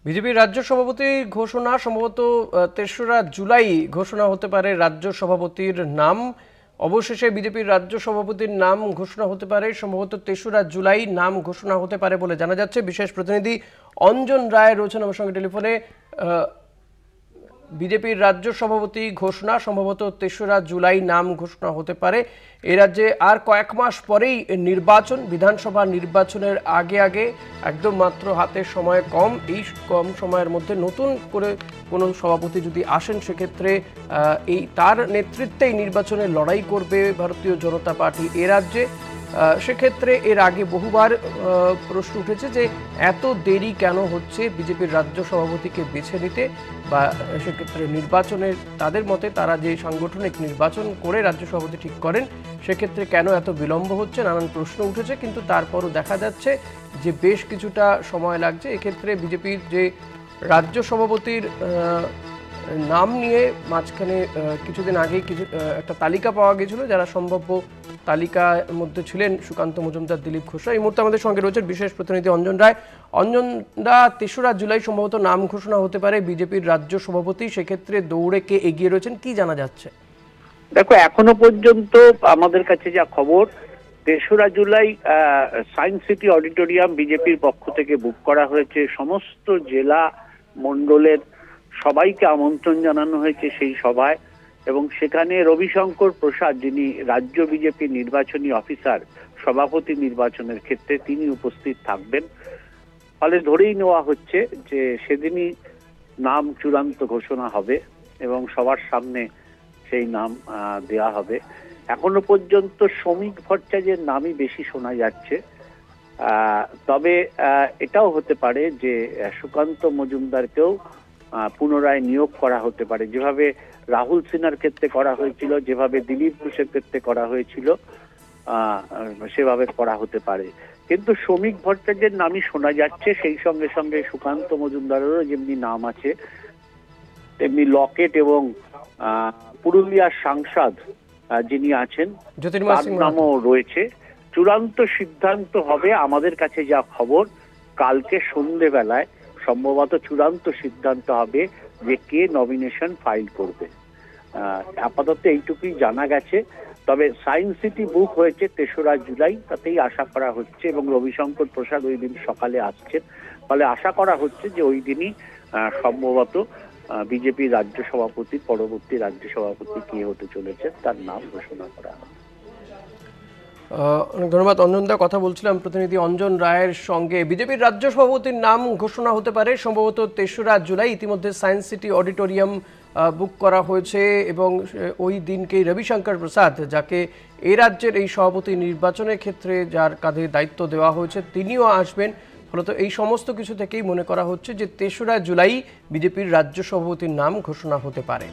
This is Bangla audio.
বিজেপির রাজ্য সভাপতির ঘোষণা সম্ভবত ৩রা জুলাই ঘোষণা হতে পারে রাজ্য সভাপতির নাম। অবশেষে বিজেপির রাজ্য সভাপতির নাম ঘোষণা হতে পারে সম্ভবত ৩রা জুলাই নাম ঘোষণা হতে পারে বলে জানা যাচ্ছে। বিশেষ প্রতিনিধি অঞ্জন রায় রয়েছেন আমার সঙ্গে টেলিফোনে। বিজেপির রাজ্য সভাপতি ঘোষণা সম্ভবত ৩রা জুলাই নাম ঘোষণা হতে পারে। এই রাজ্যে আর কয়েক মাস পরেই নির্বাচন, বিধানসভা নির্বাচনের আগে আগে একদম মাত্র হাতে সময় কম। এই কম সময়ের মধ্যে নতুন করে কোনো সভাপতি যদি আসেন সেক্ষেত্রে এই তার নেতৃত্বেই নির্বাচনে লড়াই করবে ভারতীয় জনতা পার্টি এ রাজ্যে। সেক্ষেত্রে এর আগে বহুবার প্রশ্ন উঠেছে যে এত দেরি কেন হচ্ছে বিজেপির রাজ্য সভাপতিকে বেছে নিতে, বা সেক্ষেত্রে নির্বাচনের তাদের মতে তারা যে সাংগঠনিক নির্বাচন করে রাজ্য সভাপতি ঠিক করেন সেক্ষেত্রে কেন এত বিলম্ব হচ্ছে, নানান প্রশ্ন উঠেছে। কিন্তু তারপরও দেখা যাচ্ছে যে বেশ কিছুটা সময় লাগছে। এক্ষেত্রে বিজেপির যে রাজ্য সভাপতির নাম নিয়ে মাঝখানে কিছুদিন আগেই একটা তালিকা পাওয়া গেছিল, যারা সম্ভাব্য তালিকার মধ্যে ছিলেন সুকান্ত মজুমদার, দিলীপ ঘোষ। এই মুহূর্তে আমাদের সঙ্গে রয়েছেন বিশেষ প্রতিনিধি অঞ্জন রায়। অঞ্জন দা, ৩রা জুলাই সম্ভবত নাম ঘোষণা হতে পারে বিজেপির রাজ্য সভাপতি, সেক্ষেত্রে দৌড়ে কে এগিয়ে রয়েছেন কি জানা যাচ্ছে? দেখো, এখনো পর্যন্ত আমাদের কাছে যা খবর, ৩রা জুলাই সায়েন্স সিটি অডিটোরিয়াম বিজেপির পক্ষ থেকে বুক করা হয়েছে। সমস্ত জেলা মন্ডলের সবাইকে আমন্ত্রণ জানানো হয়েছে সেই সভায়, এবং সেখানে রবিশঙ্কর প্রসাদ, যিনি রাজ্য বিজেপি নির্বাচনী অফিসার সভাপতি নির্বাচনের ক্ষেত্রে, তিনি উপস্থিত থাকবেন। ফলে ধরেই নেওয়া হচ্ছে যে সেদিনই নাম চূড়ান্ত ঘোষণা হবে এবং সবার সামনে সেই নাম দেয়া হবে। এখনো পর্যন্ত শ্রমিক ভট্টাচার্যের নামই বেশি শোনা যাচ্ছে, তবে এটাও হতে পারে যে সুকান্ত মজুমদারকেও পুনরায় নিয়োগ করা হতে পারে, যেভাবে রাহুল সিনহার ক্ষেত্রে করা হয়েছিল, যেভাবে দিলীপ ঘোষের ক্ষেত্রে করা হয়েছিল, সেভাবে করা হতে পারে। কিন্তু শ্রমিক ভট্টাচার্যের নামই শোনা যাচ্ছে। সেই সঙ্গে সঙ্গে সুকান্ত মজুমদারেরও যেমনি নাম আছে, তেমনি লকেট এবং পুরুলিয়ার সাংসদ যিনি আছেন তার নামও রয়েছে। চূড়ান্ত সিদ্ধান্ত হবে, আমাদের কাছে যা খবর, কালকে সন্ধ্যেবেলায় সম্ভবত চূড়ান্ত সিদ্ধান্ত হবে যে কে নমিনেশন ফাইল করবে। আপাতত এইটুকুই জানা গেছে। তবে সায়েন্স সিটি বুক হয়েছে ৩রা জুলাই, তাতেই আশা করা হচ্ছে, এবং রবিশঙ্কর প্রসাদ ওই দিন সকালে আসছেন। ফলে আশা করা হচ্ছে যে ওই দিনই সম্ভবত বিজেপি রাজ্য সভাপতি, পরবর্তী রাজ্য সভাপতি কে হতে চলেছে তার নাম ঘোষণা করা হবে। অনেক ধন্যবাদ অঞ্জন দা। কথা বলছিলাম প্রতিনিধি অঞ্জন রায়ের সঙ্গে। বিজেপির রাজ্য সভাপতির নাম ঘোষণা হতে পারে সম্ভবত ৩রা জুলাই। ইতিমধ্যে সায়েন্স সিটি অডিটোরিয়াম বুক করা হয়েছে এবং ওই দিনকেই রবিশঙ্কর প্রসাদ, যাকে এই রাজ্যের এই সভাপতি নির্বাচনের ক্ষেত্রে যার কাঁধে দায়িত্ব দেওয়া হয়েছে, তিনিও আসবেন। ফলত এই সমস্ত কিছু থেকেই মনে করা হচ্ছে যে ৩রা জুলাই বিজেপির রাজ্য সভাপতির নাম ঘোষণা হতে পারে।